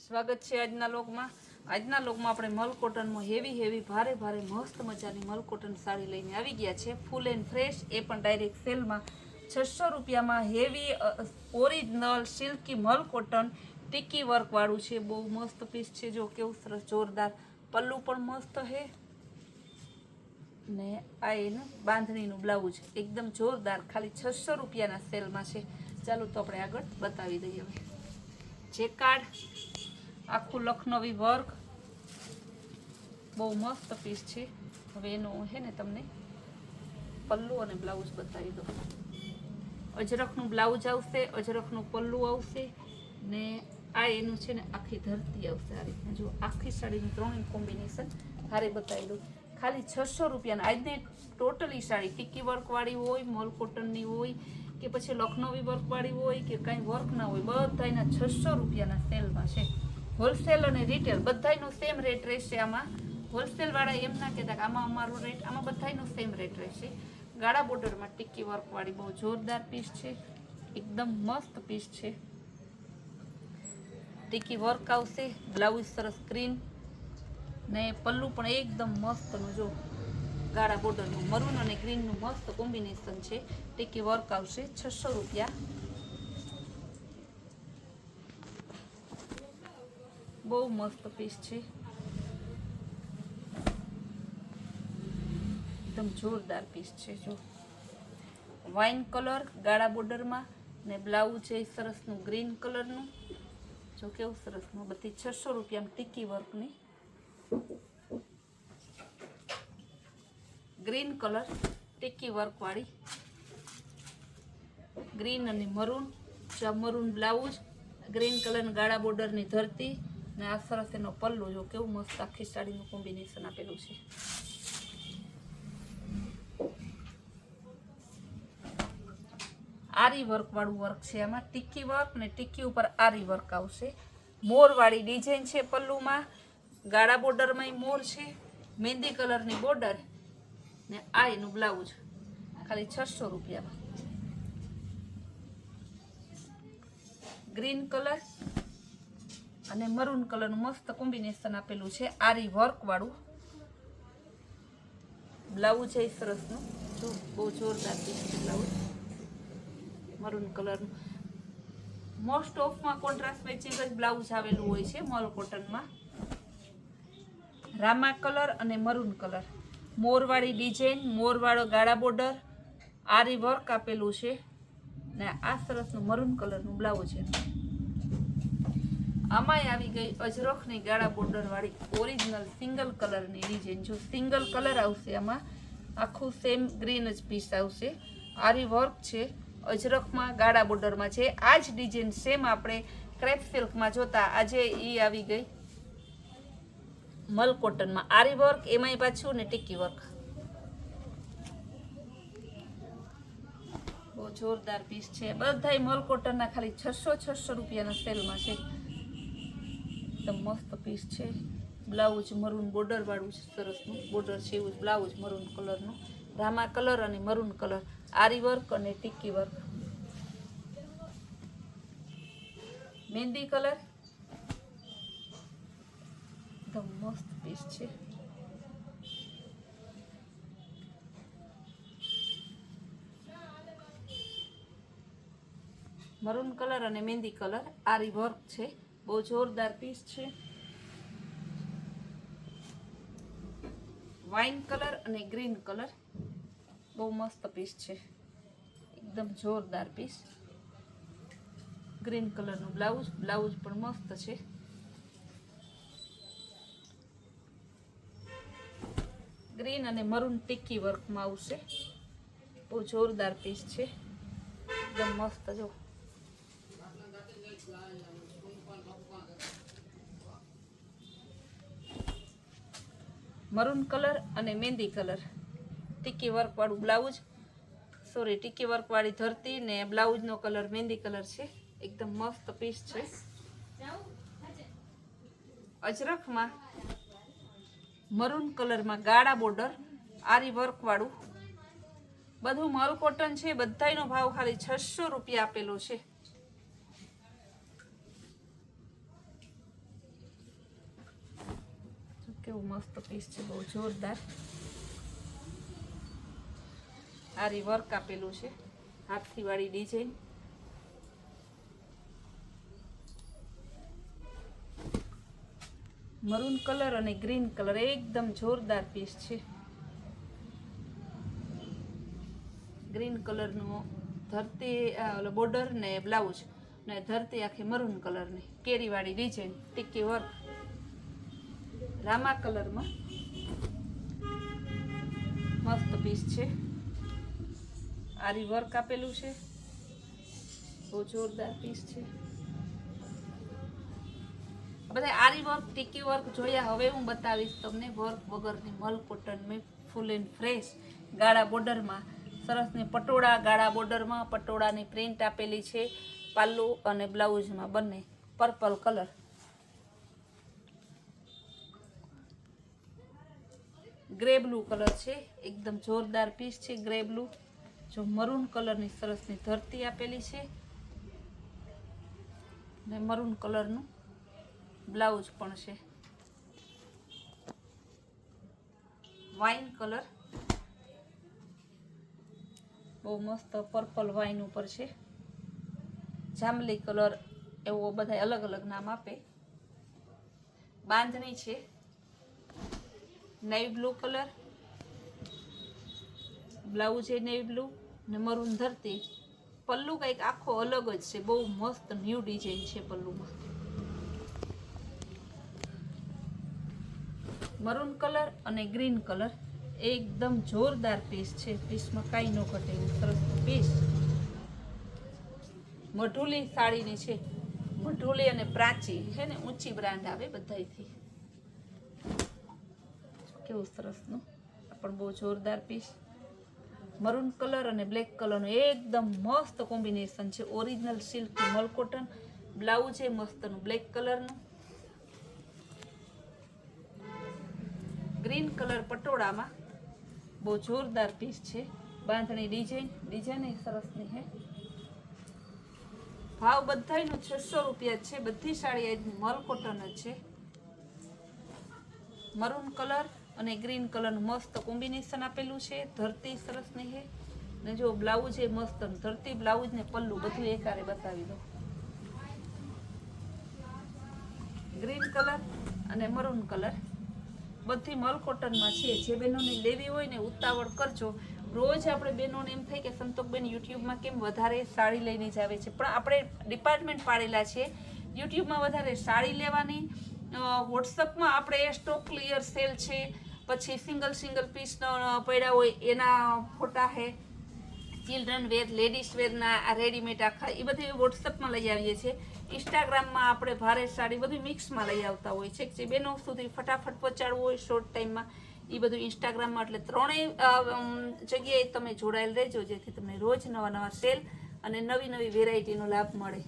સ્વાગત છે આજના લોગમાં આપણે મલ કોટનમાં હેવી ભારે મસ્ત મજાની મલ કોટન સાડી લઈને આવી ગયા છે, ફૂલ એન્ડ ફ્રેશ, એ પણ ડાયરેક્ટ સેલમાં 600 રૂપિયામાં હેવી ઓરિજિનલ સિલ્કી મલ કોટન ટીકી વર્ક વાળું છે। બહુ મસ્ત પીસ છે, જો કેવું સરસ જોરદાર પલ્લુ પણ મસ્ત છે ને આ એનું બાંધણીનું બ્લાઉઝ એકદમ જોરદાર, ખાલી 600 રૂપિયાના સેલમાં છે। ચાલો તો આપણે આગળ બતાવી દઈએ। હવે જેકાર્ડ આખું લખનવી વર્ક, બહુ મસ્ત પીસ છે। હવે એનું છે ને તમને પલ્લુ અને બ્લાઉઝ બતાવી દો। અજરખનું બ્લાઉઝ આવશે, અજરખનું પલ્લુ આવશે ને આ એનું છે ને આખી ધરતી આવશે। આ રીતના જો આખી સાડીનું ત્રણેય કોમ્બિનેશન હારે બતાવી દો, ખાલી 600 રૂપિયાના। આજને ટોટલી સાડી ટીકી વર્કવાળી હોય, મોલ કોટનની હોય કે પછી લખનવી વર્કવાળી હોય કે કાંઈ વર્ક ના હોય, બધાના 600 રૂપિયાના સેલમાં છે। હોલસેલ અને રિટેલ બધાનો સેમ રેટ રહેશે। આમાં હોલસેલવાળા એમ ના કહેતા કે આમાં અમારો રેટ, આમાં બધાનો સેમ રેટ રહેશે। ગાળા બોર્ડરમાં ટીકી વર્કવાળી બહુ જોરદાર પીસ છે, એકદમ મસ્ત પીસ છે। ટીકી વર્ક આવશે, બ્લાઉઝ સરસ ગ્રીન ને પલ્લુ પણ એકદમ મસ્તનું જો ગાળા બોર્ડરનું મરૂન અને ગ્રીનનું મસ્ત કોમ્બિનેશન છે। ટીકી વર્ક આવશે, 600 રૂપિયા। બહુ મસ્ત પીસ છે, એકદમ જોરદાર પીસ છે। જો વાઇન કલર ગાળા બોર્ડરમાં ને બ્લાઉઝ છે સરસનું ગ્રીન કલરનું, જો કેવું સરસનું, બધી 600 રૂપિયામાં ટીકી વર્કની ગ્રીન કલર ટીકી વર્કવાળી, ગ્રીન અને maroon, maroon blouse, green colour ગાળા બોર્ડરની ધરતી ને આ સરસ એનો પલ્લુ, જો કેવું મસ્ત આખી સાડીનું કોમ્બિનેશન આપેલું છે। આરી વર્ક વાળું વર્ક છે, આમાં ટીકી વર્ક ને ટીકી ઉપર આરી વર્ક આવશે। મોર વાળી ડિઝાઇન છે પલ્લુમાં, ગાળા બોર્ડરમાં મોર છે, મહેંદી કલરની બોર્ડર ને આ એનું બ્લાઉઝ, ખાલી 600 રૂપિયામાં। ગ્રીન કલર અને મરૂન કલરનું મસ્ત કોમ્બિનેશન આપેલું છે, આરી વર્ક વાળું બ્લાઉઝ છે સરસનું, જો બહુ જોરદાર પીસ છે બ્લાઉઝ મરૂન કલરનું। મોસ્ટ ઓફમાં કોન્ટ્રાસ્ટ મેચિંગ જ બ્લાઉઝ આવેલું હોય છે મોલ કોટનમાં। રામા કલર અને મરૂન કલર, મોરવાળી ડિઝાઇન, મોરવાળો ગાળા બોર્ડર, આરી વર્ક આપેલું છે ને આ સરસનું મરૂન કલરનું બ્લાઉઝ છે। આમાંય આવી ગઈ અજરખની ગાળા બોર્ડર વાળી ઓરિજિનલ સિંગલ કલરની ડિઝાઇન, જો સિંગલ કલર આવશે, આમાં આખું સેમ ગ્રીન જ પીસ આવશે। આરી વર્ક છે, અજરખમાં ગાળા બોર્ડરમાં છે। આ જ ડિઝાઇન સેમ આપણે ક્રેપ સિલ્કમાં જોતા, આજે એ આવી ગઈ મલ કોટનમાં આરી વર્ક, એમાંય પાછું ને ટીકી વર્ક, બહુ જોરદાર પીસ છે। બધાય મલ કોટનના ખાલી 600 રૂપિયાના સેલમાં છે, એકદમ મસ્ત પીસ છે। બ્લાઉઝ મરૂન બોર્ડર વાળું સરસનું બોર્ડર છે, એવું બ્લાઉઝ મરૂન કલરનું, રામા કલર અને મરૂન કલર, આરી વર્ક અને ટીકી વર્ક, મહેંદી કલર, એકદમ મસ્ત પીસ છે। મરૂન કલર અને મહેંદી કલર આરી વર્ક છે, બહુ જોરદાર પીસ છે। વાઇન કલર અને ગ્રીન કલર, બહુ મસ્ત પીસ છે, એકદમ જોરદાર પીસ। ગ્રીન કલરનું બ્લાઉઝ, બ્લાઉઝ પણ મસ્ત છે। ગ્રીન અને મરૂન ટીકી વર્કમાં આવશે, બહુ જોરદાર પીસ છે, એકદમ મસ્ત। જો મરૂન કલર અને મહેંદી કલર ટીકી વર્ક વાળું બ્લાઉઝ, સોરી ટીકી વર્ક વાળી ધરતી ને બ્લાઉઝનો કલર મહેંદી કલર છે, એકદમ મસ્ત પીસ છે। અજરખમાં મરૂન કલરમાં ગાળા બોર્ડર, આરી વર્ક વાળું, બધું મલ કોટન છે, બધાયનો ભાવ ખાલી 600 રૂપિયા આપેલો છે। કેવું મસ્ત પીસ છે, બહુ જોરદાર. આરી વર્ક આપેલું છે, હાથથી વાળી ડિઝાઇન. મરૂન કલર અને ગ્રીન કલર એકદમ જોરદાર પીસ છે. ગ્રીન કલરનો ધરતી બોર્ડર ને બ્લાઉઝ ને ધરતી આખી મરૂન કલરની કેરીવાળી ડિઝાઇન, ટીકી વર્ક રામા કલરમાં મસ્ત પીસ છે. આરી વર્ક આપેલું છે, બહુ જોરદાર પીસ છે. બધા આરી વર્ક ટીકી વર્ક જોયા. હવે હું બતાવીશ તમને વર્ક વગરની મલ કોટન મેં ફૂલ એન્ડ ફ્રેશ ગાળા બોર્ડરમાં સરસ ને પટોળા, ગાળા બોર્ડરમાં પટોળાની પ્રિન્ટ આપેલી છે. પાલ્લુ અને બ્લાઉઝમાં બંને purple colour. Grey blue colour છે, એકદમ જોરદાર પીસ છે. ગ્રે બ્લુ જો મરૂન કલરની સરસની ધરતી આપેલી છે ને મરૂન કલરનું બ્લાઉઝ પણ છે. વાઇન કલર બહુ મસ્ત પર્પલ વાઇન ઉપર છે. જાંબલી કલર એવો બધા અલગ અલગ નામ આપે. બાંધણી છે, નેવી બ્લુ કલર, બ્લાઉઝ એ નેવી બ્લુ ને મરૂન ધરતી. પલ્લુ કંઈક આખો અલગ જ છે, બહુ મસ્ત ન્યૂ ડિઝાઇન છે પલ્લુમાં. મરૂન કલર અને ગ્રીન કલર એકદમ જોરદાર પીસ છે. પીસમાં કાંઈ ન ઘટે એવું સરસ પીસ. મઢુલી સાડીની છે, મઢુલી અને પ્રાચી છે ને ઊંચી બ્રાન્ડ આવે બધાયથી. કેવું સરસનું પણ બહુ જોરદાર પીસ. મરૂન કલર અને બ્લેક કલરનું એકદમ મસ્ત કોમ્બિનેશન છે. ઓરિજિનલ સિલ્ક મલ કોટન. બ્લાઉઝ છે મસ્તનું બ્લેક કલરનું. ગ્રીન કલર પટોળામાં બહુ જોરદાર પીસ છે. બાંધણી ડિઝાઇન સરસની છે. ભાવ બધાયનો 600 રૂપિયા છે. બધી સાડી આજની મલ કોટન જ છે. મરૂન કલર અને ગ્રીન કલરનું મસ્ત કોમ્બિનેશન આપેલું છે. ધરતી સરસની છે ને જો બ્લાઉઝ એ મસ્ત ધરતી બ્લાઉઝ ને પલ્લું બધું એકારે બતાવી દો. ગ્રીન કલર અને મરૂન કલર બધી મલ કોટનમાં છે. જે બહેનોને લેવી હોય ને ઉતાવળ કરજો. રોજ આપણે બહેનોને એમ થાય કે સંતોકબેન યુટ્યુબમાં કેમ વધારે સાડી લઈને જ આવે છે, પણ આપણે ડિપાર્ટમેન્ટ પાડેલા છે યુટ્યુબમાં વધારે સાડી લેવાની. વોટ્સઅપમાં આપણે સ્ટોક ક્લિયર સેલ છે, પછી સિંગલ પીસના પડ્યા હોય એના ફોટા છે. ચિલ્ડ્રન વેર, લેડીઝ વેરના આ રેડીમેડ આખા એ બધી વોટ્સઅપમાં લઈ આવીએ છીએ. ઇન્સ્ટાગ્રામમાં આપણે ભારે સાડી બધું મિક્સમાં લઈ આવતા હોય છે. જે બહેનો સુધી ફટાફટ પહોંચાડવું હોય શોર્ટ ટાઈમમાં એ બધું ઇન્સ્ટાગ્રામમાં. એટલે ત્રણેય જગ્યાએ તમે જોડાયેલ રહેજો, જેથી તમને રોજ નવા સેલ અને નવી વેરાયટીનો લાભ મળે.